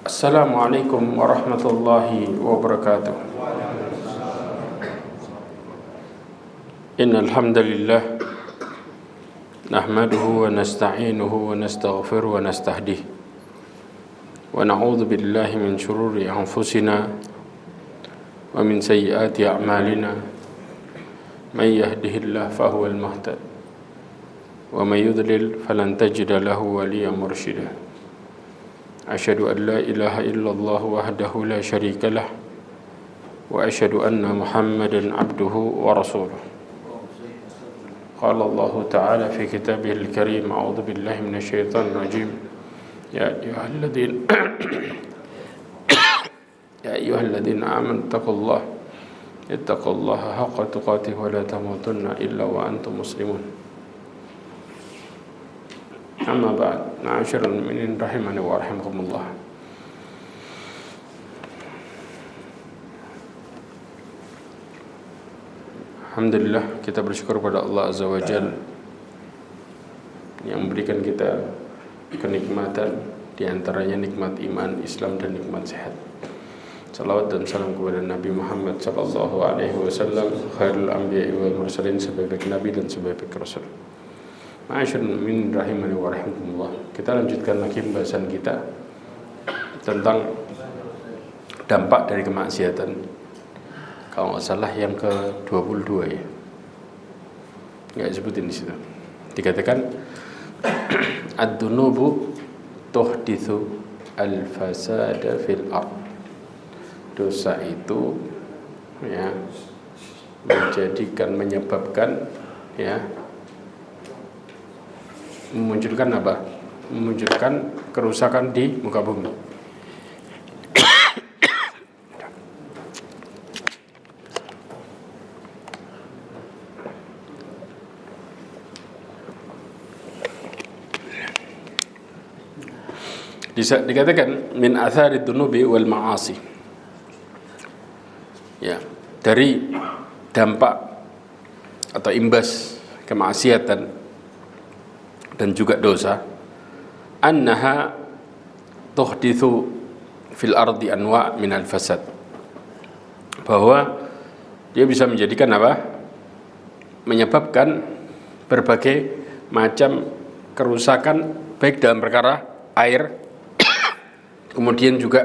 Assalamualaikum warahmatullahi wabarakatuh. Innal hamdalillah nahmaduhu wa nasta'inuhu wa nastaghfiruhu wa nastahdihi wa na'udzu billahi min shururi anfusina wa min sayyiati a'malina may yahdihillahu fahuwal muhtadi wa may yudlil falan tajida lahu waliyyan mursyida. Asyhadu an la ilaha illallah wahdahu la syarika lah wa asyhadu anna Muhammadan abduhu wa rasuluh. Qala Allah Ta'ala fi kitabihil karim, a'udzu billahi minasyaitonir rajim. Ya ayyuhalladzina amanu ittaqullaha haqqa tuqatih wa la tamutunna illa wa antum muslimun. Amma ba'd, ma'asyiral mu'minin rahimani wa rahimakumullah. Alhamdulillah, kita bersyukur pada Allah Azza wa Jalla yang memberikan kita kenikmatan, di antaranya nikmat iman, Islam, dan nikmat sehat. Salawat dan salam kepada Nabi Muhammad sallallahu alaihi wasallam, khairul anbiya'i wal mursalin, sebaik-baik nabi dan sebaik-baik rasul. Ma'asyiral mu'minin rahimani wa rahimakumullah. Kita lanjutkan lagi pembahasan kita tentang dampak dari kemaksiatan. Kalau nggak salah yang ke-22 ya. Nggak sebutin di situ. Dikatakan ad-dunubu tuhditsu al-fasada fil ard. Dosa itu ya menyebabkan ya memunculkan apa? Memunculkan kerusakan di muka bumi. Dikatakan min atharid dunubi wal ma'asi. Ya, dari dampak atau imbas kemaksiatan dan juga dosa, annaha tuhditsu fil ardi anwa' minal fasad, bahwa dia bisa menjadikan apa? Menyebabkan berbagai macam kerusakan baik dalam perkara air, kemudian juga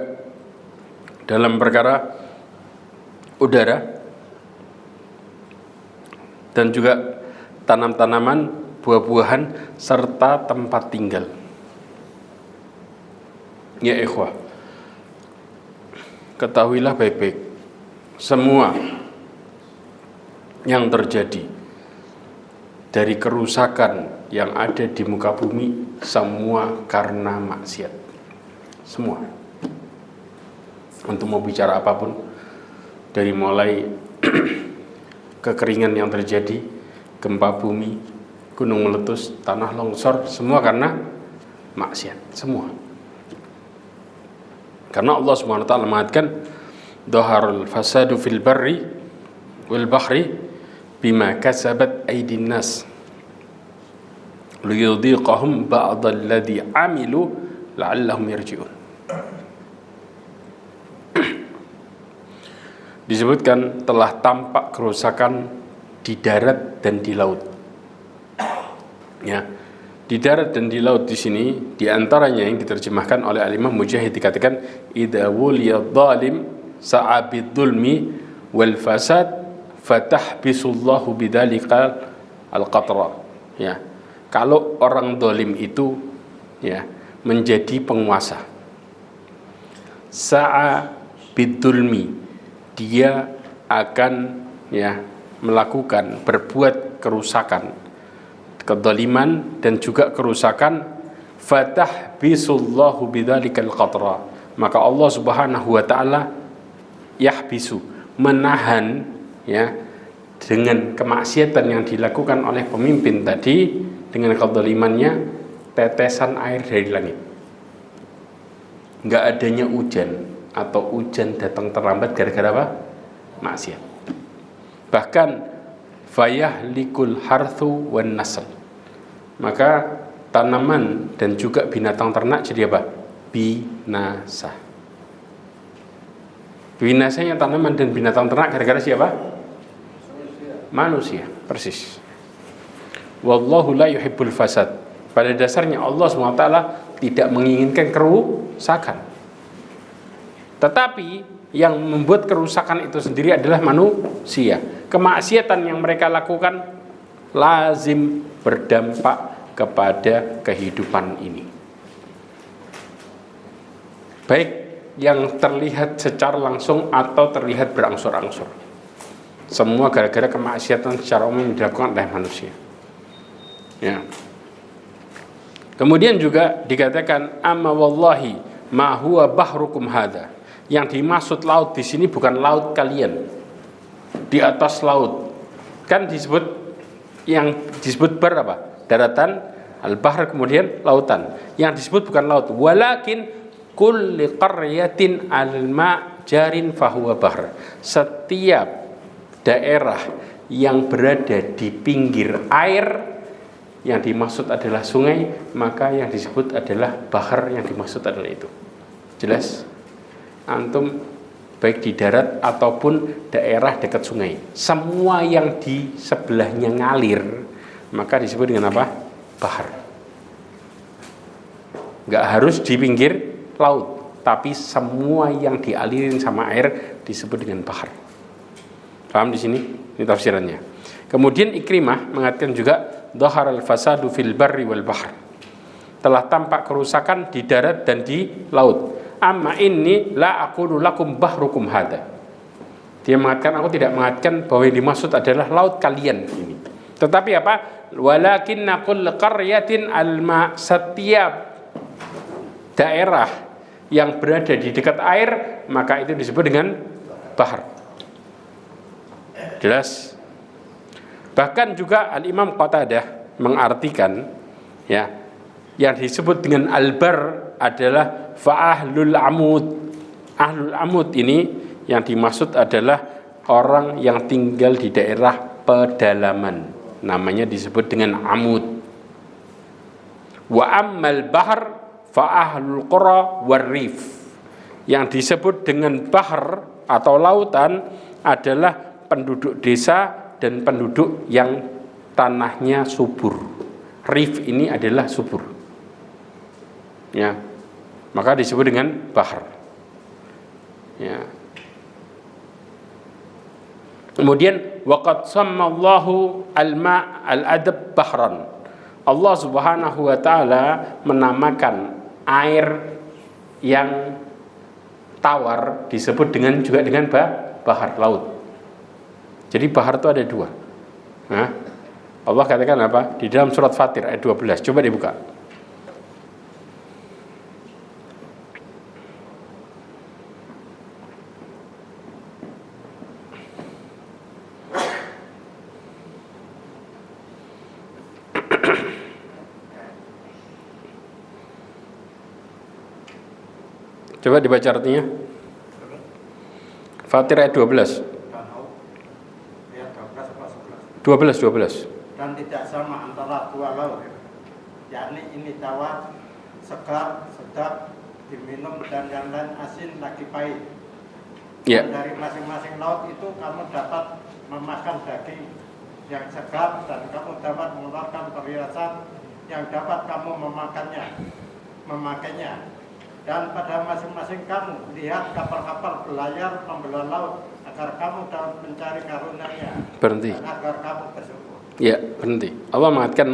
dalam perkara udara, dan juga tanam-tanaman, buah-buahan, serta tempat tinggal. Ya ikhwah, ketahuilah baik-baik, semua yang terjadi dari kerusakan yang ada di muka bumi, semua karena maksiat. Semua. Untuk mau bicara apapun, dari mulai kekeringan yang terjadi, gempa bumi, gunung meletus, tanah longsor, semua karena maksiat, semua. Karena Allah Subhanahu wa taala mengatakan dhaharul fasadu fil barri wal bahri bima kasabat aydin nas liyudhiqahum ba'dal ladzi amilu la'allahum yarji'un. Disebutkan telah tampak kerusakan di darat dan di laut. Ya, di darat dan di laut di sini, di antaranya yang diterjemahkan oleh Al-Imam Mujahid dikatakan idza wuliya dhalim sa'abid dzulmi wal fasad fatahbisullahu bidzalika al-qatra. Ya, kalau orang zalim itu ya menjadi penguasa, sa'abid dzulmi, dia akan ya melakukan, berbuat kerusakan, kezaliman dan juga kerusakan, fatahbisullahu bidzalikal qatra, maka Allah Subhanahu wa taala yahbisu, menahan ya dengan kemaksiatan yang dilakukan oleh pemimpin tadi, dengan kezalimannya, tetesan air dari langit. Enggak adanya hujan atau hujan datang terlambat gara-gara apa? Maksiat. Bahkan fayahlikul harthu wan nasl, maka tanaman dan juga binatang ternak jadi apa? Binasa. Binasanya tanaman dan binatang ternak gara-gara siapa? Manusia, persis. Wallahu la yuhibbul fasad. Pada dasarnya Allah SWT tidak menginginkan kerusakan. Tetapi yang membuat kerusakan itu sendiri adalah manusia. Kemaksiatan yang mereka lakukan lazim berdampak kepada kehidupan ini. Baik yang terlihat secara langsung atau terlihat berangsur-angsur. Semua gara-gara kemaksiatan secara umum yang dilakukan oleh manusia. Ya. Kemudian juga dikatakan amma wallahi ma huwa bahrukum hadza. Yang dimaksud laut di sini bukan laut kalian. Di atas laut. Kan disebut yang disebut bar apa? Daratan, al-bahr kemudian lautan. Yang disebut bukan laut, walakin kulli qaryatin al-ma' jarin fahuwa bahr. Setiap daerah yang berada di pinggir air yang dimaksud adalah sungai, maka yang disebut adalah bahar, yang dimaksud adalah itu. Jelas? Antum baik di darat ataupun daerah dekat sungai, semua yang di sebelahnya ngalir, maka disebut dengan apa? Bahar. Nggak harus di pinggir laut, tapi semua yang dialirin sama air disebut dengan bahar. Paham di sini? Ini tafsirannya. Kemudian Ikrimah mengatakan juga dhahar al-fasadu fil barri wal bahr. Telah tampak kerusakan di darat dan di laut. Amma inni la aqulu lakum bahrukum hada. Dia mengatakan, aku tidak mengatakan bahwa yang dimaksud adalah laut kalian ini. Tetapi apa? Walakinna kull qaryatin alma, setiap daerah yang berada di dekat air, maka itu disebut dengan bahar. Jelas? Bahkan juga Al-Imam Qatadah mengartikan ya, yang disebut dengan al-bar adalah fa'ahlul amud. Ahlul amud ini yang dimaksud adalah orang yang tinggal di daerah pedalaman. Namanya disebut dengan amud. Wa ammal bahr fa'ahlul qura warrif. Yang disebut dengan bahr atau lautan adalah penduduk desa dan penduduk yang tanahnya subur. Rif ini adalah subur. Ya. Maka disebut dengan bahar. Ya. Kemudian waqad sammallahu al-ma' al-adab bahran. Allah Subhanahu wa taala menamakan air yang tawar disebut dengan juga dengan bahar laut. Jadi bahar itu ada dua. Nah, Allah katakan apa? Di dalam surat Fatir ayat 12. Coba dibuka. Coba dibaca artinya. Fatir ayat 12. 12. Dan tidak sama antara dua laut, yakni ini tawar, segar, sedap, diminum, dan yang lain asin lagi pahit. Ya. Dan dari masing-masing laut itu kamu dapat memakan daging yang segar, dan kamu dapat mengeluarkan perhiasan yang dapat kamu memakainya. Dan pada masing-masing kamu lihat kapal-kapal berlayar membelah laut, agar kamu dapat mencari karunia-Nya. Berhenti. Dan agar kamu bersyukur. Ya, berhenti. Allah mengatakan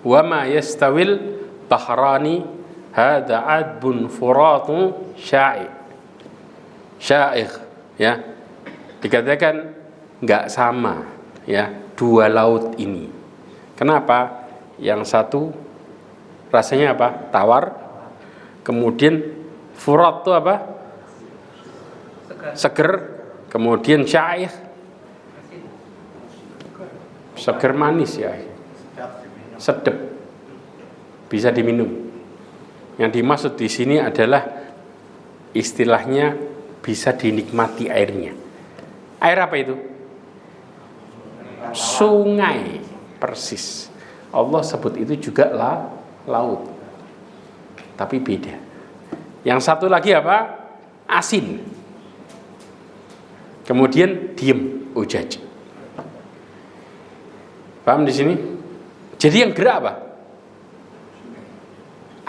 wa ma yastawil bahrani hadza adbun furatun sya'ikh, ya. Dikatakan enggak sama, ya, dua laut ini. Kenapa? Yang satu rasanya apa? Tawar. Kemudian furat itu apa? Seger. Kemudian sya'ikh, seger manis, ya, sedap, bisa diminum. Yang dimaksud di sini adalah istilahnya bisa dinikmati airnya. Air apa itu? Sungai, persis. Allah sebut itu juga laut, tapi beda. Yang satu lagi apa? asin. Kemudian diem, ujaj. Paham di sini? Jadi yang gerak apa?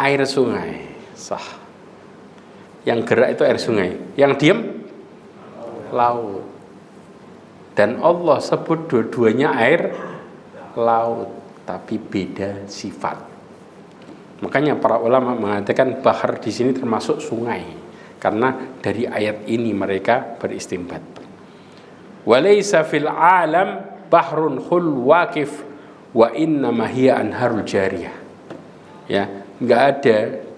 Air sungai. Sah. Yang gerak itu air sungai. Yang diem laut. Dan Allah sebut dua-duanya air laut, tapi beda sifat. Makanya para ulama mengatakan bahar di sini termasuk sungai, karena dari ayat ini mereka beristimbat. Walaysa fil alam bahrun khul waqif wa innama hiya anharul jariyah. Ya, enggak ada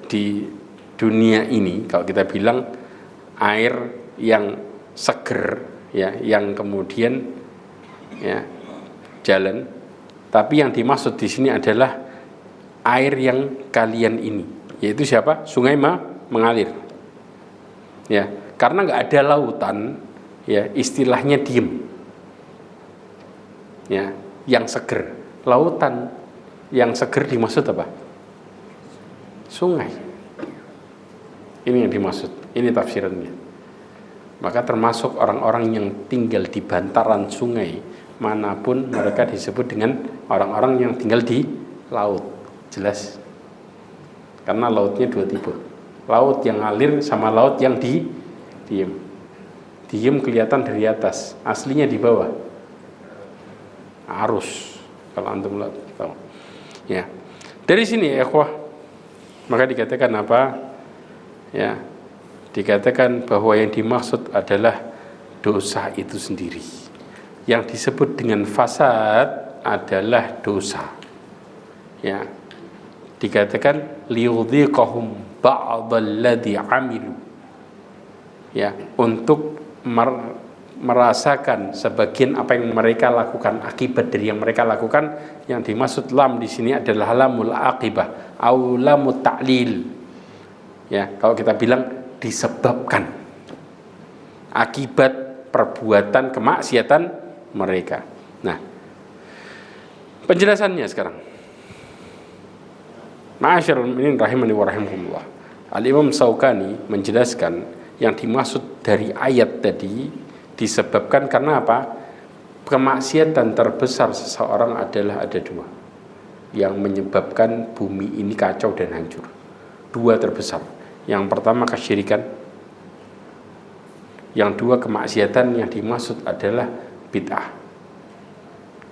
di dunia ini kalau kita bilang air yang seger, ya, yang kemudian ya jalan, tapi yang dimaksud di sini adalah air yang kalian ini, yaitu siapa? Sungai mengalir. Ya, karena enggak ada lautan, ya, istilahnya diem. Ya, yang seger. Lautan yang seger dimaksud apa? Sungai. Ini yang dimaksud. Ini tafsirannya. Maka termasuk orang-orang yang tinggal di bantaran sungai manapun, mereka disebut dengan orang-orang yang tinggal di laut. Jelas? Karena lautnya dua tipe. Laut yang ngalir sama laut yang diem. Diem kelihatan dari atas, aslinya di bawah. Arus. Kalau antum tahu. Ya. Dari sini ya ikhwah, maka dikatakan apa? Ya. Dikatakan bahwa yang dimaksud adalah dosa itu sendiri. Yang disebut dengan fasad adalah dosa. Ya. Dikatakan liyudhiqahum ba'dalladzi 'amilu. Ya, untuk merasakan sebagian apa yang mereka lakukan, akibat dari yang mereka lakukan. Yang dimaksud lam di sini adalah lamul aqibah au lamut ta'lil. Ya, kalau kita bilang disebabkan akibat perbuatan kemaksiatan mereka. Nah, penjelasannya sekarang. Ma'asyiral mu'minin rahimani wa rahimakumullah. Al-Imam Syaukani menjelaskan yang dimaksud dari ayat tadi disebabkan karena apa? Kemaksiatan terbesar seseorang adalah ada dua yang menyebabkan bumi ini kacau dan hancur. Dua terbesar. Yang pertama kesyirikan. Yang dua kemaksiatan, yang dimaksud adalah bid'ah.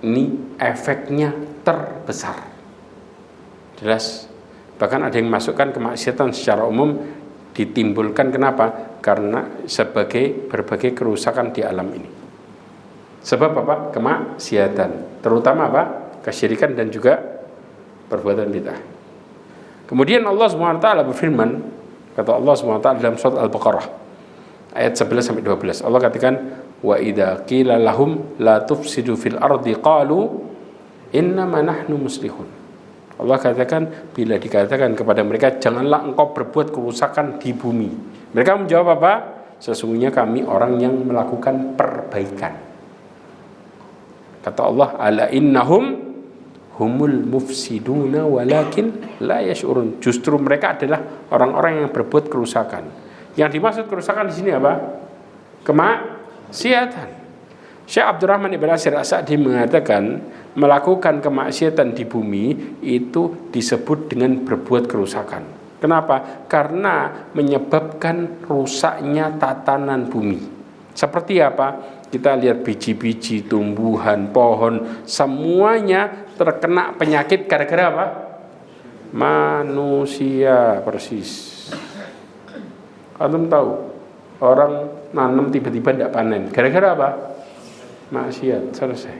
Ini efeknya terbesar. Jelas? Bahkan ada yang masukkan kemaksiatan secara umum ditimbulkan kenapa? Karena sebagai berbagai kerusakan di alam ini. Sebab apa? Kemaksiatan. Terutama apa? Kesyirikan dan juga perbuatan bid'ah. Kemudian Allah SWT berfirman, kata Allah SWT dalam surat Al-Baqarah ayat 11 sampai 12. Allah katakan, wa idza qila lahum la tufsidu fil ardi qalu innama nahnu muslihun. Allah katakan, bila dikatakan kepada mereka janganlah engkau berbuat kerusakan di bumi, mereka menjawab apa? Sesungguhnya kami orang yang melakukan perbaikan. Kata Allah, ala innahum humul mufsiduna walakin la yash'urun. Justru mereka adalah orang-orang yang berbuat kerusakan. Yang dimaksud kerusakan di sini apa? Kemaksiatan. Syekh Abdurrahman Ibn Nasir As-Sa'di mengatakan melakukan kemaksiatan di bumi itu disebut dengan berbuat kerusakan. Kenapa? Karena menyebabkan rusaknya tatanan bumi. Seperti apa? Kita lihat biji-biji, tumbuhan, pohon, semuanya terkena penyakit gara-gara apa? Manusia, persis. Antum tahu, orang nanam tiba-tiba tidak panen. Gara-gara apa? Maksiat, selesai.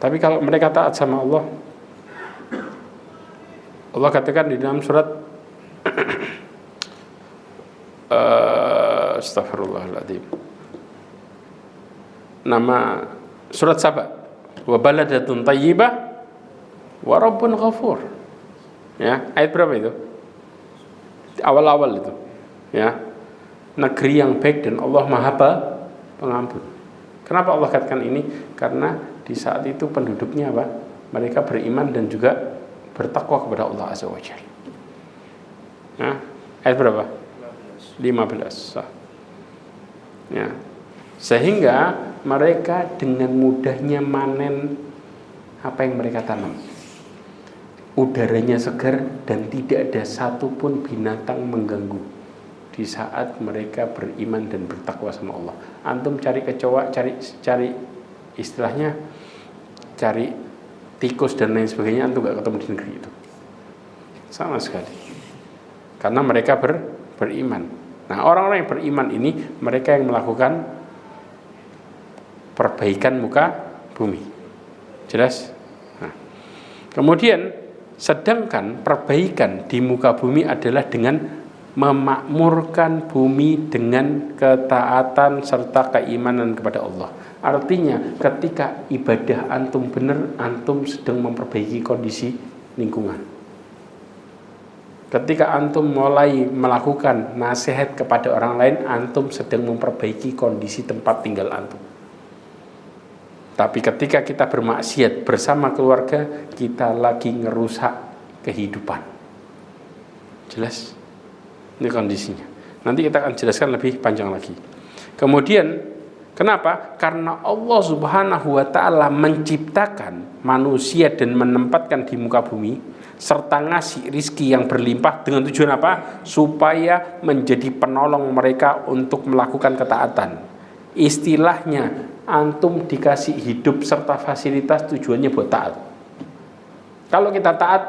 Tapi kalau mereka taat sama Allah, Allah katakan di dalam surat Astaghfirullahaladzim, nama surat Saba, wa baladatun tayyibah wa rabbun ghafur. Ya, ayat berapa itu? Awal-awal itu. Ya. Negeri yang baik dan Allah Maha Pengampun. Kenapa Allah katakan ini? Karena di saat itu penduduknya apa? Mereka beriman dan juga bertakwa kepada Allah Azza wa Jalla. Nah, ayat berapa? 15 sah. Ya. Sehingga mereka dengan mudahnya manen apa yang mereka tanam. Udaranya segar dan tidak ada satupun binatang mengganggu di saat mereka beriman dan bertakwa sama Allah. Antum cari kecoa, cari istilahnya cari tikus dan lain sebagainya, antum gak ketemu di negeri itu sama sekali, karena mereka beriman. Nah, orang-orang yang beriman ini mereka yang melakukan perbaikan muka bumi. Jelas? Nah, kemudian sedangkan perbaikan di muka bumi adalah dengan memakmurkan bumi dengan ketaatan serta keimanan kepada Allah. Artinya ketika ibadah antum benar, antum sedang memperbaiki kondisi lingkungan. Ketika antum mulai melakukan nasihat kepada orang lain, antum sedang memperbaiki kondisi tempat tinggal antum. Tapi ketika kita bermaksiat bersama keluarga, kita lagi ngerusak kehidupan. Jelas? Ini kondisinya. Nanti kita akan jelaskan lebih panjang lagi. Kemudian, kenapa? Karena Allah Subhanahu wa ta'ala menciptakan manusia dan menempatkan di muka bumi serta ngasih rizki yang berlimpah dengan tujuan apa? Supaya menjadi penolong mereka untuk melakukan ketaatan. Istilahnya, antum dikasih hidup serta fasilitas tujuannya buat taat. Kalau kita taat,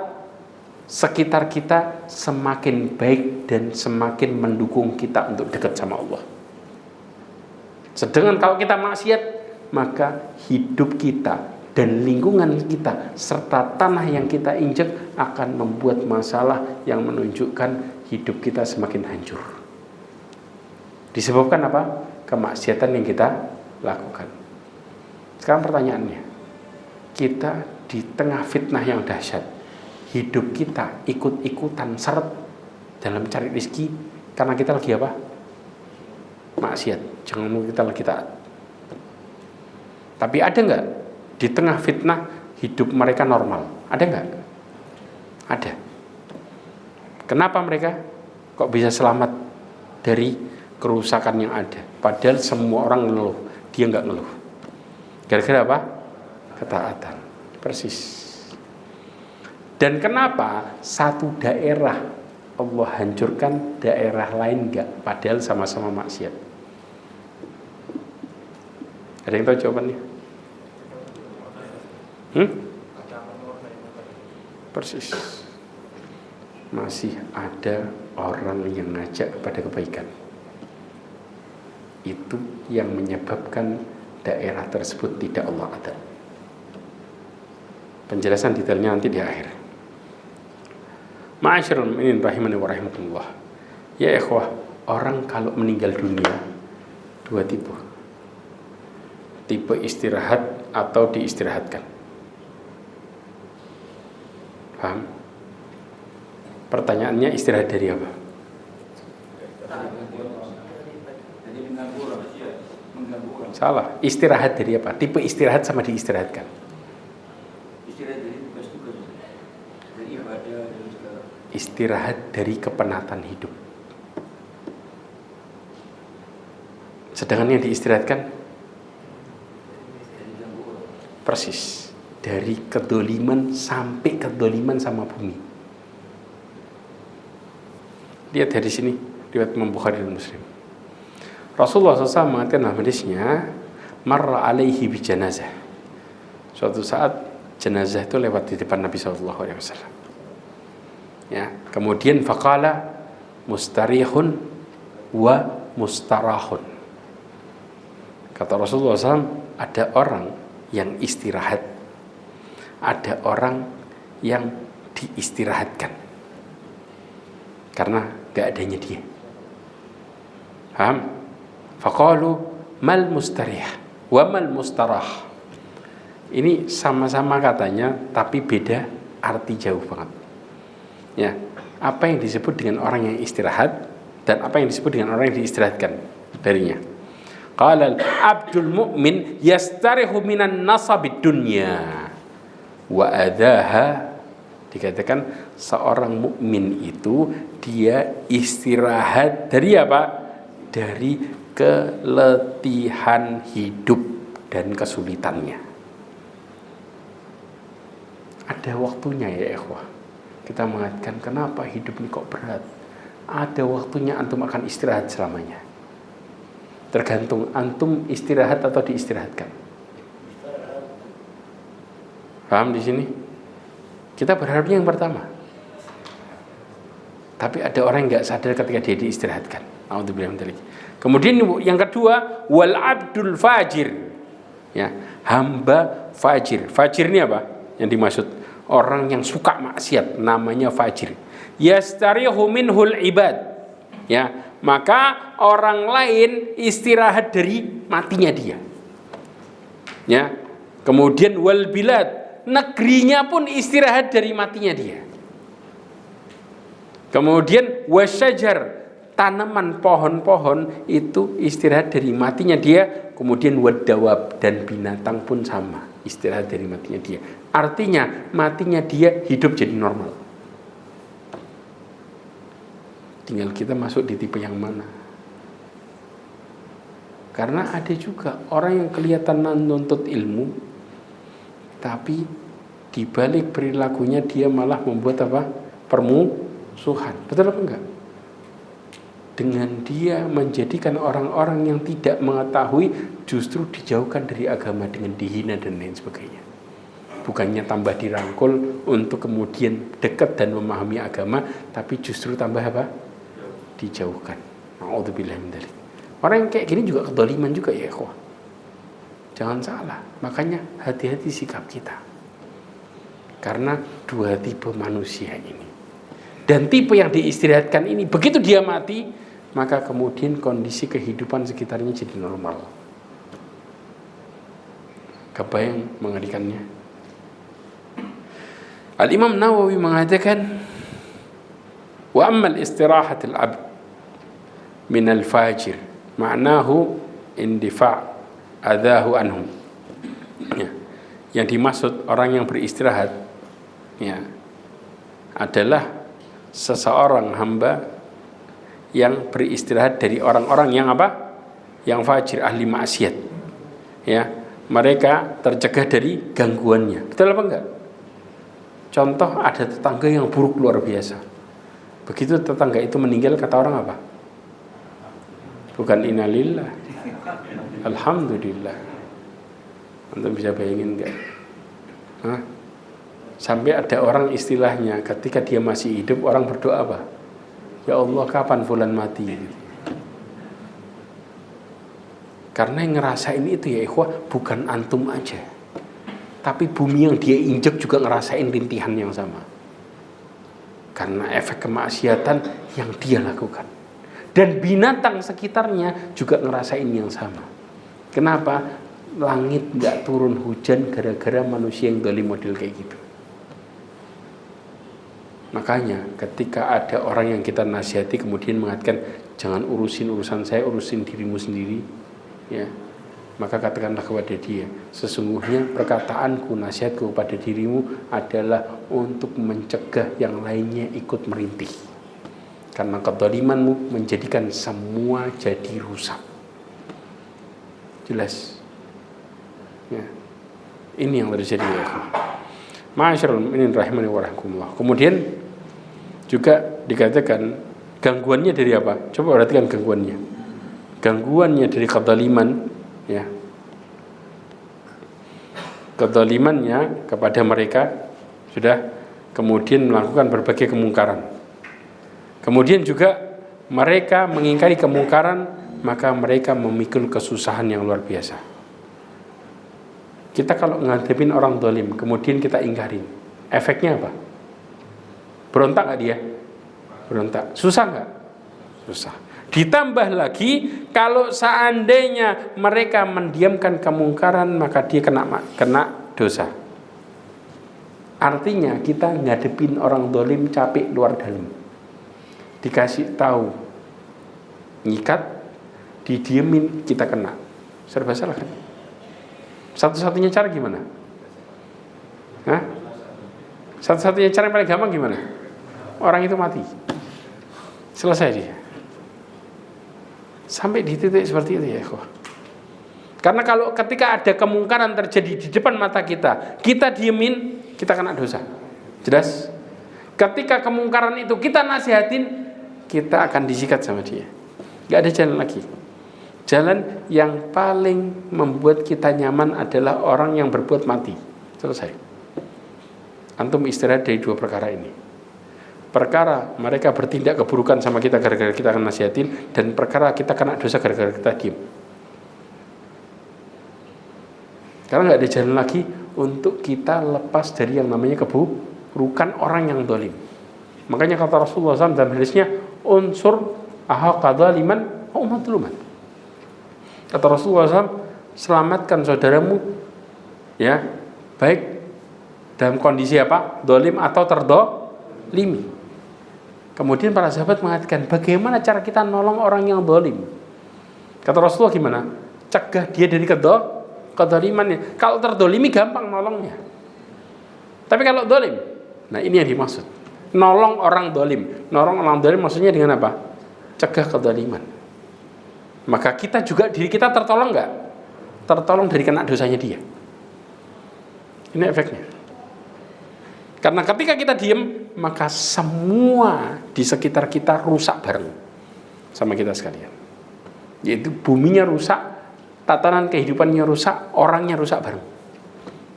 sekitar kita semakin baik dan semakin mendukung kita untuk dekat sama Allah. Sedangkan kalau kita maksiat, maka hidup kita dan lingkungan kita serta tanah yang kita injak akan membuat masalah yang menunjukkan hidup kita semakin hancur. Disebabkan apa? Kemaksiatan yang kita lakukan. Sekarang pertanyaannya, kita di tengah fitnah yang dahsyat, hidup kita ikut-ikutan seret dalam cari rezeki karena kita lagi apa? Maksiat. Jangan kita lagi taat. Tapi ada enggak di tengah fitnah hidup mereka normal? Ada enggak? Ada. Kenapa mereka kok bisa selamat dari kerusakan yang ada? Padahal semua orang ngeluh, dia enggak ngeluh. Gara-gara apa? Ketaatan. Persis. Dan kenapa satu daerah Allah hancurkan, daerah lain enggak, padahal sama-sama maksiat? Ada yang tahu jawabannya? Persis. Masih ada orang yang ngajak kepada kebaikan. Itu yang menyebabkan daerah tersebut tidak Allah adab. Penjelasan detailnya nanti di akhir. Ma'asyiral mu'minin rahimani wa rahimakumullah. Ya ikhwah, orang kalau meninggal dunia dua tipe. Tipe istirahat atau diistirahatkan. Paham? Pertanyaannya istirahat dari apa? Salah. Istirahat dari apa? Tipe istirahat sama diistirahatkan. Istirahat dari kepenatan hidup. Sedangkan yang diistirahatkan persis dari kedoliman sampai kedoliman sama bumi. Lihat dari sini riwayat Imam Bukhari dan Muslim. Rasulullah SAW mengatakan dalam hadisnya, marra alaihi bi janazah. Suatu saat jenazah itu lewat di depan Nabi SAW. Ya, kemudian faqala mustarihun wa mustarahun. Kata Rasulullah SAW, ada orang yang istirahat, ada orang yang diistirahatkan karena gak adanya dia. Paham? Faqalu mal mustarih wa mal mustarah. Ini sama-sama katanya tapi beda arti jauh banget. Ya, apa yang disebut dengan orang yang istirahat dan apa yang disebut dengan orang yang diistirahatkan darinya. Qala al-abdul mu'min yastarihu minan nasabid dunya wa adaha Dikatakan seorang mukmin itu dia istirahat dari apa? Dari keletihan hidup dan kesulitannya. Ada waktunya ya ikhwah. Kita mengatakan kenapa hidup ini kok berat? Ada waktunya antum akan istirahat selamanya. Tergantung antum istirahat atau diistirahatkan. Paham di sini? Kita berharapnya yang pertama. Tapi ada orang yang nggak sadar ketika dia diistirahatkan. Kemudian yang kedua, wal abdul fajir. Ya, hamba fajir. Fajir ini apa? Yang dimaksud orang yang suka maksiat, namanya fajir. Yastarihu minhul ibad. Ya, maka orang lain istirahat dari matinya dia. Ya. Kemudian wal bilad, negerinya pun istirahat dari matinya dia. Kemudian wasyajar, tanaman pohon-pohon itu istirahat dari matinya dia. Kemudian wadawab, dan binatang pun sama, istirahat dari matinya dia. Artinya matinya dia hidup jadi normal. Tinggal kita masuk di tipe yang mana. Karena ada juga orang yang kelihatan nuntut ilmu, tapi dibalik perilakunya dia malah membuat apa? Permusuhan. Betul apa enggak? Dengan dia menjadikan orang-orang yang tidak mengetahui justru dijauhkan dari agama dengan dihina dan lain sebagainya. Bukannya tambah dirangkul untuk kemudian dekat dan memahami agama, tapi justru tambah apa? Dijauhkan. Na'udzubillah min dzalik. Orang yang kayak gini juga kedzaliman juga ya ikhwah. Jangan salah, makanya hati-hati sikap kita. Karena dua tipe manusia ini. Dan tipe yang diistirahatkan ini, begitu dia mati, maka kemudian kondisi kehidupan sekitarnya jadi normal. Kebayang mengerikannya. Al-Imam Nawawi mengatakan, wa ammal istirahatul abd min al-fajir ma'nahu indifa' adahu anhum. Ya. Yang dimaksud orang yang beristirahat ya, adalah seseorang hamba yang beristirahat dari orang-orang yang apa? Yang fajir, ahli maksiat. Ya, mereka tercegah dari gangguannya. Betul apa enggak? Contoh, ada tetangga yang buruk luar biasa. Begitu tetangga itu meninggal, kata orang apa? Bukan innalillah, alhamdulillah. Anda bisa bayangin enggak? Hah? Sampai ada orang istilahnya ketika dia masih hidup, orang berdoa apa? Ya Allah, kapan fulan mati? Karena yang ngerasain itu ya ikhwah, bukan antum aja, tapi bumi yang dia injek juga ngerasain rintihan yang sama. Karena efek kemaksiatan yang dia lakukan. Dan binatang sekitarnya juga ngerasain yang sama. Kenapa? Langit gak turun hujan gara-gara manusia yang zalim model kayak gitu. Makanya ketika ada orang yang kita nasihati kemudian mengatakan, jangan urusin urusan saya, urusin dirimu sendiri, ya, maka katakanlah kepada dia, sesungguhnya perkataanku, nasihatku kepada dirimu adalah untuk mencegah yang lainnya ikut merintih. Karena kedzalimanmu menjadikan semua jadi rusak. Jelas? Ya. Ini yang terjadi ya. Ma'asyiral mu'minin rahimani wa rahimakumullah. Kemudian juga dikatakan gangguannya dari apa? Coba perhatikan gangguannya. Gangguannya dari kedzaliman, ya. Kedzalimannya kepada mereka sudah kemudian melakukan berbagai kemungkaran. Kemudian juga mereka mengingkari kemungkaran, maka mereka memikul kesusahan yang luar biasa. Kita kalau ngadepin orang zalim, kemudian kita ingkarin, efeknya apa? Berontak gak dia? Berontak. Susah gak? Susah. Ditambah lagi, kalau seandainya mereka mendiamkan kemungkaran, maka dia kena dosa. Artinya kita ngadepin orang zalim capek luar dalam. Dikasih tahu, nyikat, didiemin, kita kena. Serba salah kan? Satu-satunya cara gimana? Hah? Satu-satunya cara yang paling gampang gimana? Orang itu mati. Selesai dia. Sampai di titik seperti itu ya, ikhwah. Karena kalau ketika ada kemungkaran terjadi di depan mata kita diemin, kita kena dosa. Jelas? Ketika kemungkaran itu kita nasihatin, kita akan disikat sama dia. Gak ada jalan lagi. Jalan yang paling membuat kita nyaman adalah orang yang berbuat mati. Selesai. Antum istirahat dari dua perkara ini. Perkara mereka bertindak keburukan sama kita gara-gara kita akan nasihatin, dan perkara kita kena dosa gara-gara kita diem. Karena nggak ada jalan lagi untuk kita lepas dari yang namanya keburukan orang yang zalim. Makanya kata Rasulullah SAW dalam hadisnya, unsur ahqa zaliman wa madluman. Kata Rasulullah SAW, selamatkan saudaramu, ya, baik dalam kondisi apa? Zalim atau terdolimi. Kemudian para sahabat mengatakan, bagaimana cara kita nolong orang yang zalim? Kata Rasulullah gimana? Cegah dia dari kedolimannya. Kalau terdolimi gampang nolongnya. Tapi kalau zalim, nah ini yang dimaksud. Nolong orang zalim. Nolong orang zalim maksudnya dengan apa? Cegah kedoliman. Maka kita juga, diri kita tertolong nggak? Tertolong dari kena dosanya dia. Ini efeknya. Karena ketika kita diem, maka semua di sekitar kita rusak bareng sama kita sekalian. Yaitu buminya rusak, tatanan kehidupannya rusak, orangnya rusak bareng.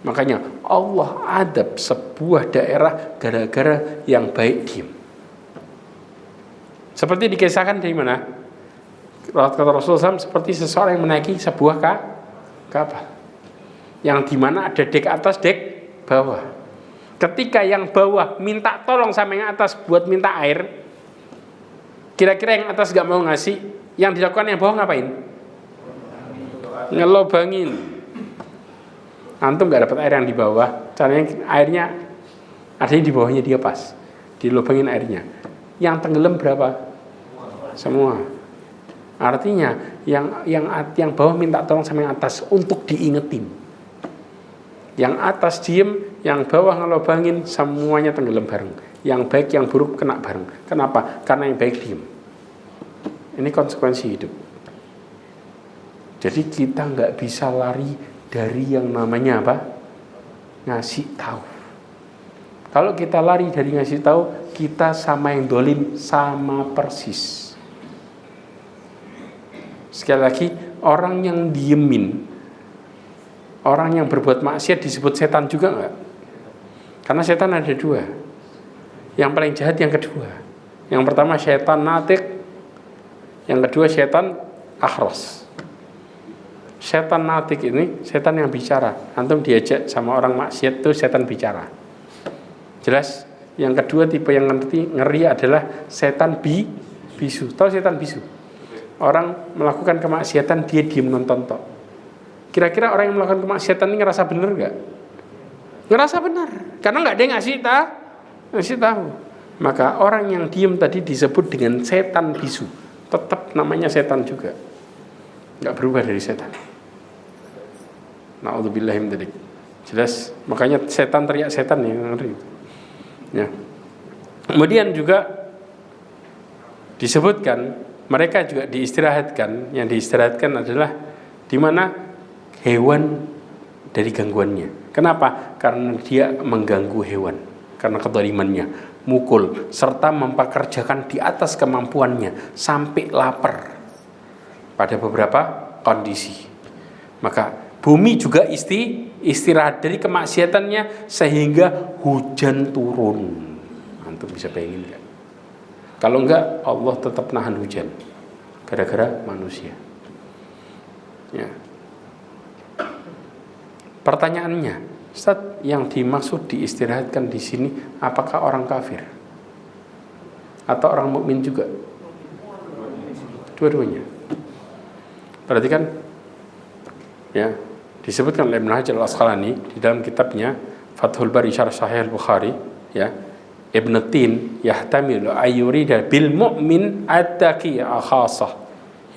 Makanya Allah adab sebuah daerah gara-gara yang baik diem. Seperti dikisahkan dari mana? Kata Rasulullah SAW, seperti seseorang yang menaiki sebuah kapal yang dimana ada dek atas, dek bawah. Ketika yang bawah minta tolong sama yang atas buat minta air, kira-kira yang atas gak mau ngasih, yang dilakukan yang bawah ngapain? Ngelobangin. Antum gak dapat air yang di bawah, caranya airnya adanya di bawahnya dia pas, dilobangin airnya. Yang tenggelam berapa? Semua. Artinya yang bawah minta tolong sama yang atas untuk diingetin. Yang atas diem, yang bawah ngelobangin, semuanya tenggelam bareng. Yang baik, yang buruk kena bareng. Kenapa? Karena yang baik diem. Ini konsekuensi hidup. Jadi kita nggak bisa lari dari yang namanya apa? Ngasih tahu. Kalau kita lari dari ngasih tahu, kita sama yang dolim sama persis. Sekali lagi, orang yang diemin, orang yang berbuat maksiat disebut setan juga enggak? Karena setan ada dua. Yang paling jahat yang kedua. Yang pertama setan natik, yang kedua setan akhros. Setan natik ini setan yang bicara. Antum diajak sama orang maksiat itu setan bicara. Jelas? Yang kedua tipe yang ngeri adalah setan bisu. Tahu setan bisu? Orang melakukan kemaksiatan dia diam nonton tok. Kira-kira orang yang melakukan kemaksiatan ini ngerasa benar gak? Ngerasa benar, karena gak ada yang ngasih tahu. Maka orang yang diam tadi disebut dengan setan bisu. Tetap namanya setan juga, gak berubah dari setan. Na'udzubillahi min dzalik. Jelas, makanya setan teriak setan yang ngeri. Ya. Kemudian juga disebutkan mereka juga diistirahatkan. Yang diistirahatkan adalah di mana hewan dari gangguannya. Kenapa? Karena dia mengganggu hewan. Karena kedolimannya, mukul, serta mempekerjakan di atas kemampuannya sampai lapar pada beberapa kondisi. Maka bumi juga istirahat dari kemaksiatannya sehingga hujan turun. Antum bisa bayangin kan? Kalau enggak, Allah tetap nahan hujan gara-gara manusia. Ya. Pertanyaannya, Ustaz, yang dimaksud diistirahatkan di sini apakah orang kafir atau orang mukmin juga? Dua-duanya. Berarti kan, ya, disebutkan oleh Ibnu Hajar Al-Asqalani di dalam kitabnya Fathul Bari Syarh Sahih Al-Bukhari, ya, Ibnu Tin yahtamilu ayyurida bil mu'min at-taqiyya khasah,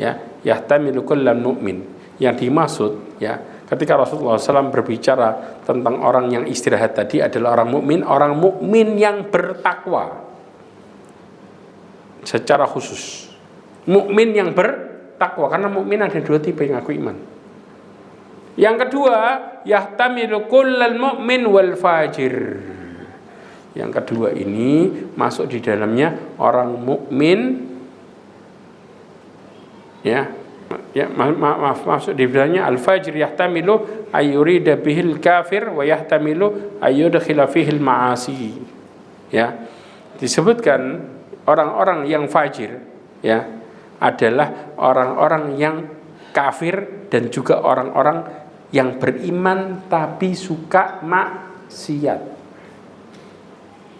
ya, yahtamilu kullu mu'min. Yang dimaksud, ya, ketika Rasulullah SAW berbicara tentang orang yang istirahat tadi adalah orang mukmin yang bertakwa secara khusus. Mukmin yang bertakwa, karena mukmin ada dua tipe yang ngaku iman. Yang kedua, yahtamilu kullal mu'min wal fajir. Yang kedua ini masuk di dalamnya orang mukmin, masuk di dalamnya al-fajir, yahtamilu ayyurida bihil kafir wa yahtamilu ayyudkhila fihil ma'asi. Ya. Disebutkan orang-orang yang fajir ya adalah orang-orang yang kafir dan juga orang-orang yang beriman tapi suka maksiat.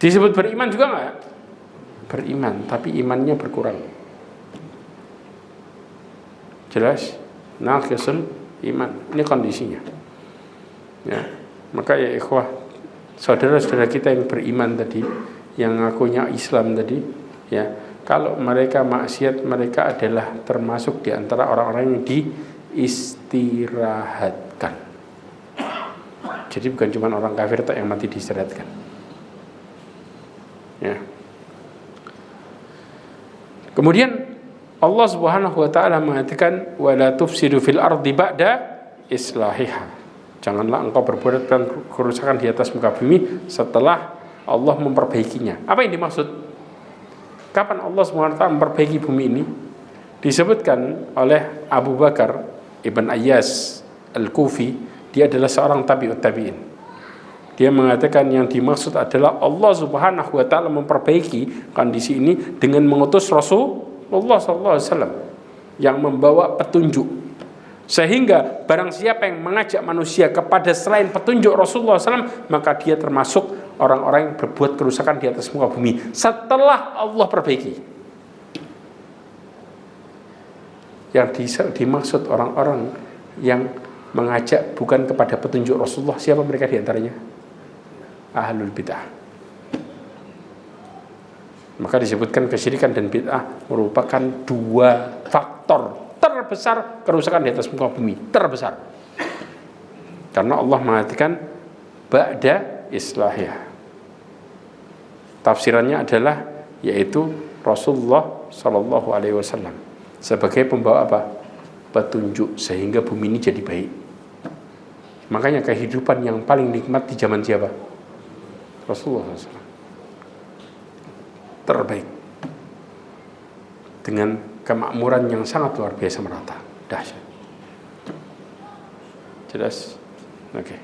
Disebut beriman juga enggak? Beriman tapi imannya berkurang. Jelas? Naqisul iman. Ini kondisinya. Ya. Maka ya ikhwah, saudara-saudara kita yang beriman tadi, yang ngakunya Islam tadi, ya, kalau mereka maksiat, mereka adalah termasuk di antara orang-orang yang diistirahatkan. Jadi bukan cuma orang kafir yang mati diistirahatkan. Ya. Kemudian Allah Subhanahu wa taala mengatakan wala tufsidu fil ardi ba'da islahiha. Janganlah engkau berbuat kerusakan di atas muka bumi setelah Allah memperbaikinya. Apa yang dimaksud? Kapan Allah Subhanahu wa taala memperbaiki bumi ini? Disebutkan oleh Abu Bakar Ibn Ayyas Al-Kufi, dia adalah seorang tabi'ut tabi'in. Dia mengatakan yang dimaksud adalah Allah Subhanahu wa taala memperbaiki kondisi ini dengan mengutus Rasulullah sallallahu alaihi wasallam yang membawa petunjuk. Sehingga barang siapa yang mengajak manusia kepada selain petunjuk Rasulullah SAW, maka dia termasuk orang-orang yang berbuat kerusakan di atas muka bumi setelah Allah perbaiki. Yang dimaksud orang-orang yang mengajak bukan kepada petunjuk Rasulullah, siapa mereka di antaranya? Ahlul bid'ah. Maka disebutkan kesyirikan dan bid'ah merupakan dua faktor terbesar kerusakan di atas muka bumi, terbesar. Karena Allah mengatakan ba'da islahiyah. Tafsirannya adalah yaitu Rasulullah sallallahu alaihi wasallam sebagai pembawa apa? Petunjuk sehingga bumi ini jadi baik. Makanya kehidupan yang paling nikmat di zaman siapa? Rasulullah SAW. Terbaik. Dengan kemakmuran yang sangat luar biasa merata. Dahsyat. Jelas? Oke.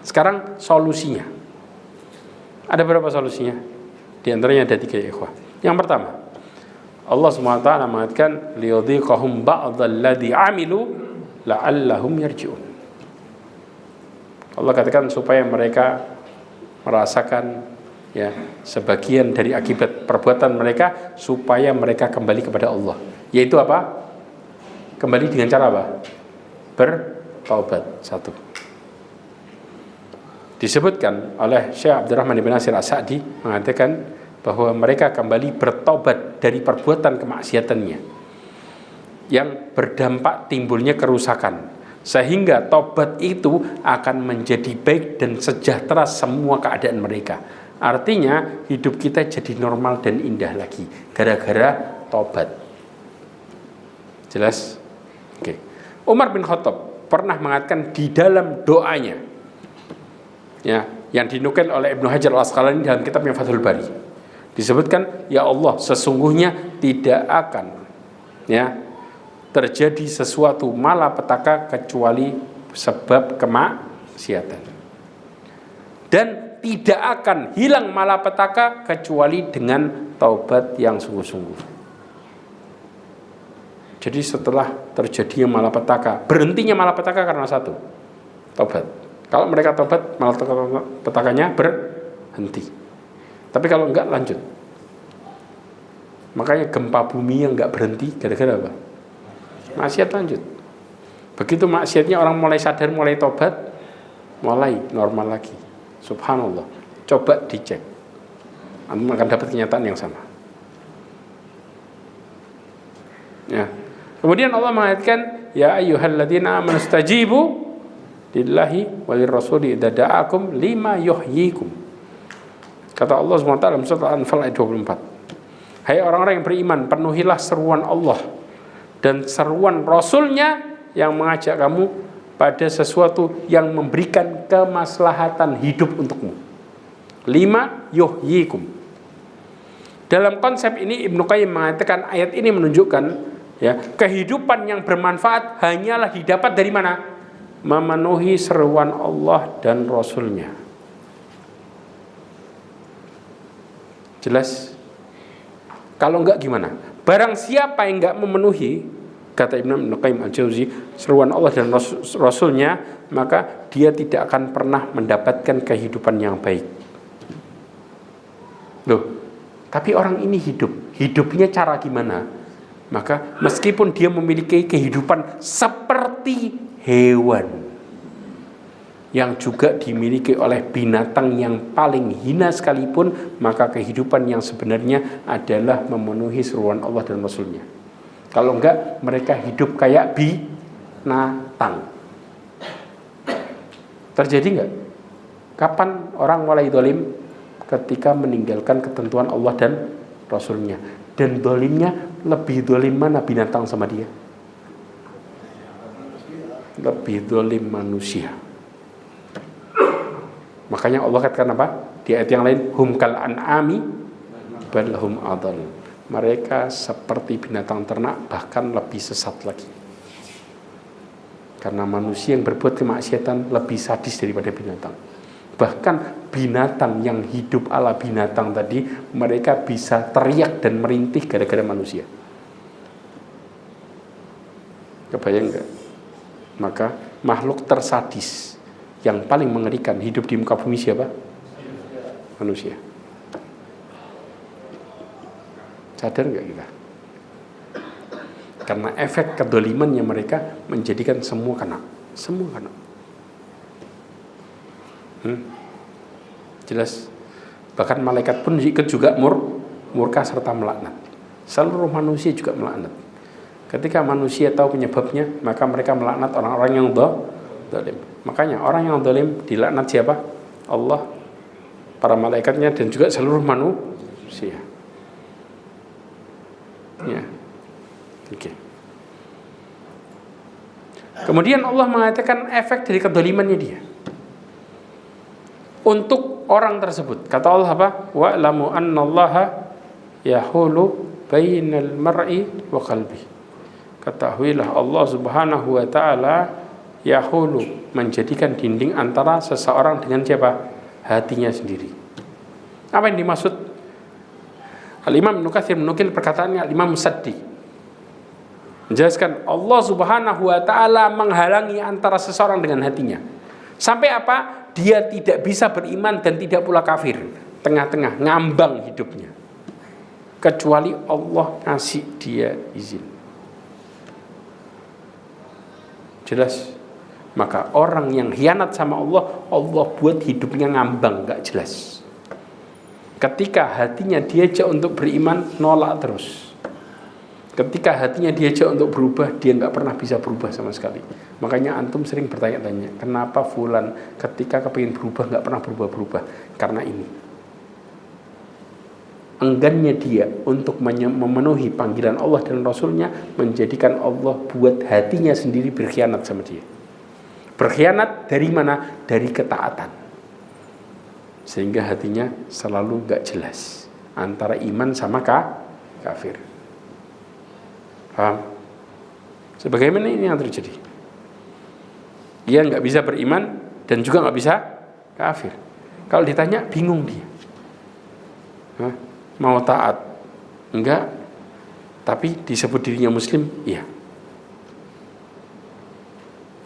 Sekarang solusinya. Ada berapa solusinya? Di antaranya ada 3 ikhwah. Yang pertama, Allah SWT mengatakan liyudhiqahum ba'dalladzi 'amilu la'allahum yarji'un. Allah katakan supaya mereka merasakan ya sebagian dari akibat perbuatan mereka supaya mereka kembali kepada Allah. Yaitu apa? Kembali dengan cara apa? Bertaubat. 1. Disebutkan oleh Syekh Abdurrahman bin Nasir As-Sa'di mengatakan bahwa mereka kembali bertaubat dari perbuatan kemaksiatannya yang berdampak timbulnya kerusakan, sehingga taubat itu akan menjadi baik dan sejahtera semua keadaan mereka. Artinya hidup kita jadi normal dan indah lagi gara-gara taubat. Jelas? Oke. Umar bin Khattab pernah mengatakan di dalam doanya, ya, yang dinukil oleh Ibnu Hajar Al-Asqalani dalam kitabnya Fathul Bari, disebutkan, ya Allah, sesungguhnya tidak akan ya terjadi sesuatu malapetaka kecuali sebab kemaksiatan, dan tidak akan hilang malapetaka kecuali dengan taubat yang sungguh-sungguh. Jadi setelah terjadinya malapetaka, berhentinya malapetaka karena 1, taubat. Kalau mereka taubat, malapetakanya berhenti. Tapi kalau enggak, lanjut. Makanya gempa bumi yang enggak berhenti gara-gara apa? Maksiat lanjut. Begitu maksiatnya orang mulai sadar, mulai tobat, mulai normal lagi. Subhanallah. Coba dicek, Anda akan dapat kenyataan yang sama. Ya. Kemudian Allah mengatakan, ya ayyuhalladzina amanu stajibu lillahi walir rasuli idza da'akum lima yuhyikum. Kata Allah SWT dalam surat Al-Anfal ayat 24. Hai orang-orang yang beriman, penuhilah seruan Allah dan seruan Rasulnya yang mengajak kamu pada sesuatu yang memberikan kemaslahatan hidup untukmu. Lima yuhyikum. Dalam konsep ini Ibnu Qayyim mengatakan ayat ini menunjukkan ya, kehidupan yang bermanfaat hanyalah didapat dari mana? Memenuhi seruan Allah dan Rasulnya. Jelas? Kalau enggak gimana? Barang siapa yang enggak memenuhi, kata Ibnu Qayyim Al-Jauzi, seruan Allah dan Rasulnya, maka dia tidak akan pernah mendapatkan kehidupan yang baik. Loh, tapi orang ini hidupnya cara gimana? Maka meskipun dia memiliki kehidupan seperti hewan yang juga dimiliki oleh binatang yang paling hina sekalipun, maka kehidupan yang sebenarnya adalah memenuhi seruan Allah dan Rasulnya. Kalau enggak, mereka hidup kayak binatang. Terjadi enggak? Kapan orang mulai zalim? Ketika meninggalkan ketentuan Allah dan Rasulnya. Dan zalimnya lebih zalim mana binatang sama dia? Lebih zalim manusia. Makanya Allah katakan apa? Di ayat yang lain, hum kal an'ami bal hum adall. Mereka seperti binatang ternak, bahkan lebih sesat lagi. Karena manusia yang berbuat kemaksiatan lebih sadis daripada binatang. Bahkan binatang yang hidup ala binatang tadi, mereka bisa teriak dan merintih gara-gara manusia. Kebayang enggak? Maka makhluk tersadis yang paling mengerikan hidup di muka bumi siapa? Manusia. Sadar enggak kita? Karena efek kedolimannya mereka menjadikan semua kena. Jelas. Bahkan malaikat pun ikut juga murka serta melaknat. Seluruh manusia juga melaknat. Ketika manusia tahu penyebabnya, maka mereka melaknat orang-orang yang zalim. Makanya orang yang zalim dilaknat siapa? Allah, para malaikatnya, dan juga seluruh manusia. Ya. Oke. Kemudian Allah mengatakan efek dari kedolimannya dia untuk orang tersebut. Kata Allah apa? Wa'lamu annallaha yahulu bainal mar'i wa qalbi. Ketahuilah Allah Subhanahu wa taala yahulu, menjadikan dinding antara seseorang dengan siapa? Hatinya sendiri. Apa yang dimaksud? Al-Imam Ibnu Katsir menukil perkataannya Al-Imam Saddi, menjelaskan Allah Subhanahu wa taala menghalangi antara seseorang dengan hatinya. Sampai apa? Dia tidak bisa beriman dan tidak pula kafir. Tengah-tengah, ngambang hidupnya. Kecuali Allah ngasih dia izin. Jelas? Maka orang yang khianat sama Allah, Allah buat hidupnya ngambang, gak jelas. Ketika hatinya diajak untuk beriman, nolak terus. Ketika hatinya diajak untuk berubah, dia gak pernah bisa berubah sama sekali. Makanya antum sering bertanya-tanya, kenapa fulan ketika kepingin berubah gak pernah berubah-berubah? Karena ini, enggannya dia untuk memenuhi panggilan Allah dan Rasulnya, menjadikan Allah buat hatinya sendiri berkhianat sama dia. Berkhianat dari mana? Dari ketaatan. Sehingga hatinya selalu gak jelas antara iman sama kafir. Paham? Sebagaimana ini yang terjadi. Dia gak bisa beriman dan juga gak bisa kafir. Kalau ditanya bingung dia. Mau taat? Enggak. Tapi disebut dirinya muslim? Iya.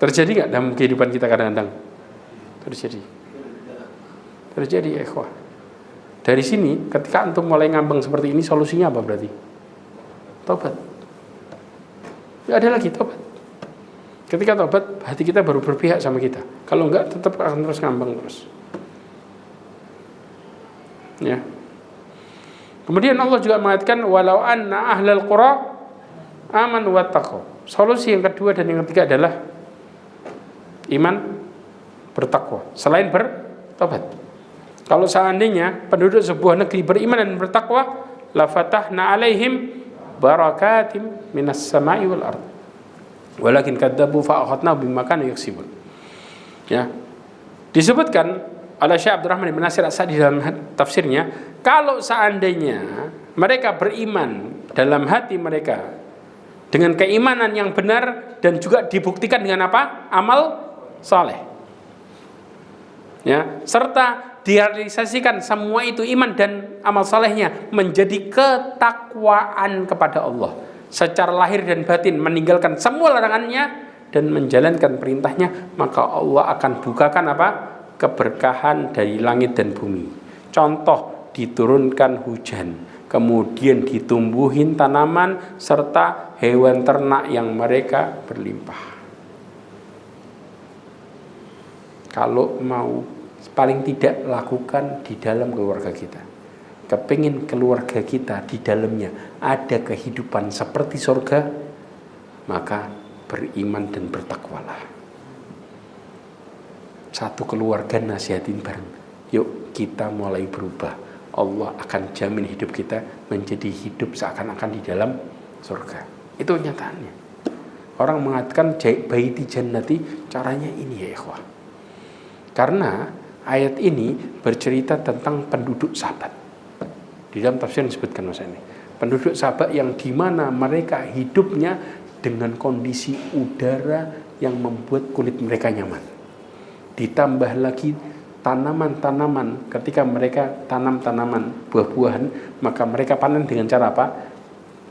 Terjadi gak dalam kehidupan kita kadang-kadang? Terjadi ikhwah. Dari sini ketika antum mulai ngambang seperti ini, solusinya apa berarti? Tobat. Gak ada lagi tobat. Ketika tobat, hati kita baru berpihak sama kita. Kalau enggak, tetap akan terus ngambang terus. Ya. Kemudian Allah juga mengatakan walau anna ahlal qura amanu wattaqu. Solusi yang kedua dan yang ketiga adalah iman bertakwa selain bertobat. Kalau seandainya penduduk sebuah negeri beriman dan bertakwa, la fatahna alaihim barakatim minas sama'i wal ard. Walakin kadzabu fa akhadnahum bima kanu yaksibun. Ya. Disebutkan oleh Syekh Abdurrahman bin Nasir As-Sa'di dalam tafsirnya, kalau seandainya mereka beriman dalam hati mereka dengan keimanan yang benar dan juga dibuktikan dengan apa? Amal saleh. Ya, serta direalisasikan semua itu iman dan amal salehnya menjadi ketakwaan kepada Allah secara lahir dan batin, meninggalkan semua larangannya dan menjalankan perintahnya, maka Allah akan bukakan apa? Keberkahan dari langit dan bumi. Contoh, diturunkan hujan, kemudian ditumbuhin tanaman serta hewan ternak yang mereka berlimpah. Kalau mau paling tidak lakukan di dalam keluarga kita. Kepingin keluarga kita di dalamnya ada kehidupan seperti surga, maka beriman dan bertakwalah. Satu keluarga nasihatin bareng, yuk kita mulai berubah. Allah akan jamin hidup kita menjadi hidup seakan-akan di dalam surga. Itu kenyataannya. Orang mengatakan baiti jannati, caranya ini ya ikhwah. Karena ayat ini bercerita tentang penduduk Sabat. Di dalam tafsir disebutkan Mas ini, penduduk Sabat yang dimana mereka hidupnya dengan kondisi udara yang membuat kulit mereka nyaman. Ditambah lagi tanaman-tanaman, ketika mereka tanam tanaman buah-buahan, maka mereka panen dengan cara apa?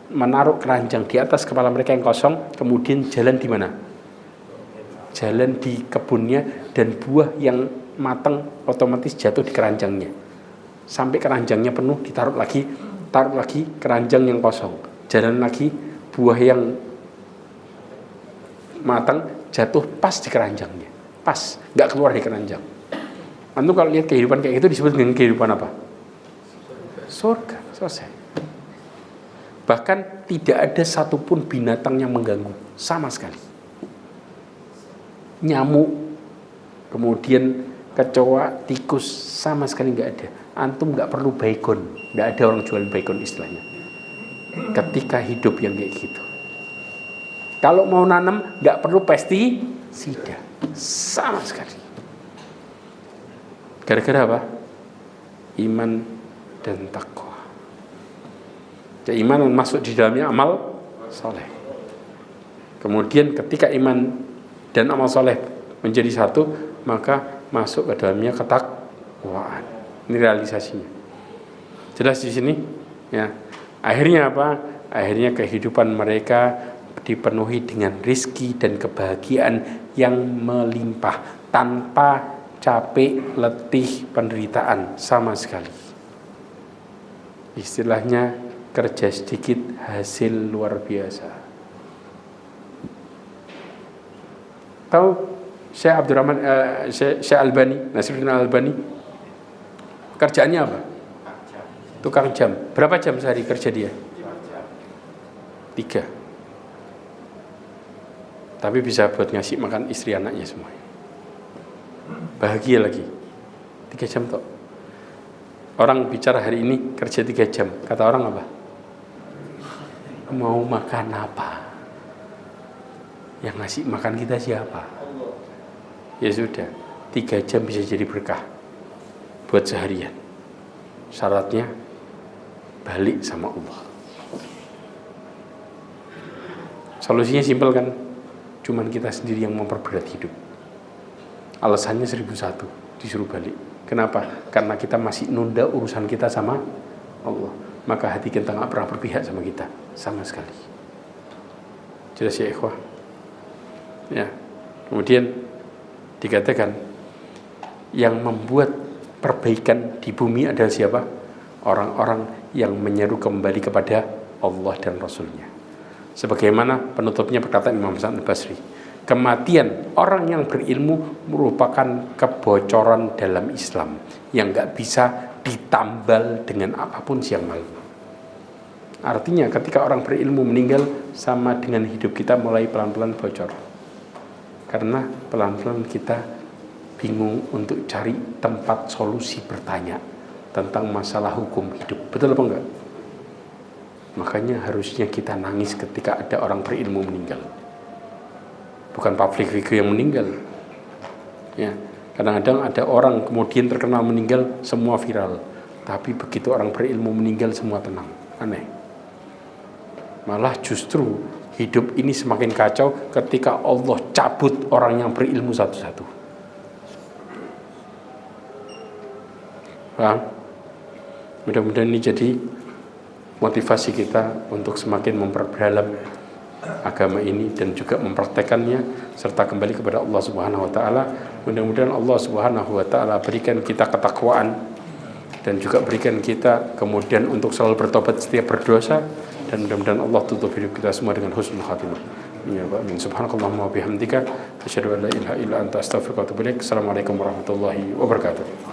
Menaruh keranjang di atas kepala mereka yang kosong, kemudian jalan di mana? Jalan di kebunnya, dan buah yang matang otomatis jatuh di keranjangnya. Sampai keranjangnya penuh, taruh lagi keranjang yang kosong. Jalan lagi, buah yang matang jatuh pas di keranjangnya. Pas, nggak keluar di keranjang. Antum kalau lihat kehidupan kayak gitu disebut dengan kehidupan apa? Surga, selesai. Bahkan tidak ada satupun binatang yang mengganggu sama sekali. Nyamuk, kemudian kecoa, tikus, sama sekali nggak ada. Antum nggak perlu baygon, nggak ada orang jual baygon istilahnya. Ketika hidup yang kayak gitu, kalau mau nanam nggak perlu pestisida, sama sekali. Gara-gara apa? Iman dan takwa. Keimanan masuk di dalamnya amal soleh. Kemudian ketika iman dan amal soleh menjadi satu, maka masuk ke dalamnya ketakwaan. Ini realisasinya. Jelas di sini, ya. Akhirnya apa? Akhirnya kehidupan mereka dipenuhi dengan rizki dan kebahagiaan yang melimpah tanpa capek, letih, penderitaan sama sekali. Istilahnya kerja sedikit hasil luar biasa. Tahu Syekh Abdurrahman Syekh Albani, Nasiruddin Albani, kerjaannya apa? Tukang jam. Berapa jam sehari kerja dia? 3. Tapi bisa buat ngasih makan istri anaknya semua. Bahagia lagi. 3 jam toh. Orang bicara hari ini kerja 3 jam. Kata orang apa? Mau makan apa? Yang ngasih makan kita siapa? Ya sudah, 3 jam bisa jadi berkah buat seharian. Syaratnya balik sama Allah. Solusinya simpel kan? Cuman kita sendiri yang memperberat hidup. Alasannya 1001 disuruh balik. Kenapa? Karena kita masih nunda urusan kita sama Allah. Maka hati kita gak pernah berpihak sama kita sama sekali. Jelas ya ikhwah? Ya. Kemudian dikatakan yang membuat perbaikan di bumi adalah siapa? Orang-orang yang menyeru kembali kepada Allah dan Rasulnya. Sebagaimana penutupnya perkataan Imam Hasan Al-Basri, kematian orang yang berilmu merupakan kebocoran dalam Islam yang gak bisa ditambal dengan apapun siang malam. Artinya ketika orang berilmu meninggal, sama dengan hidup kita mulai pelan-pelan bocor. Karena pelan-pelan kita bingung untuk cari tempat solusi bertanya tentang masalah hukum hidup. Betul apa enggak? Makanya harusnya kita nangis ketika ada orang berilmu meninggal. Bukan public figure yang meninggal. Ya, kadang-kadang ada orang kemudian terkenal meninggal, semua viral. Tapi begitu orang berilmu meninggal, semua tenang. Aneh. Malah justru hidup ini semakin kacau ketika Allah cabut orang yang berilmu satu-satu. Paham? Mudah-mudahan ini jadi motivasi kita untuk semakin memperdalam agama ini dan juga mempraktekannya serta kembali kepada Allah Subhanahu wa taala. Mudah-mudahan Allah Subhanahu wa taala berikan kita ketakwaan dan juga berikan kita kemudian untuk selalu bertobat setiap berdosa, dan mudah-mudahan Allah tutup hidup kita semua dengan husnul khatimah. Ya Rabbal alamin. Subhanakallahumma wa bihamdika asyhadu an la ilaha illa anta astaghfiruka wa atubu ilaik. Assalamualaikum warahmatullahi wabarakatuh.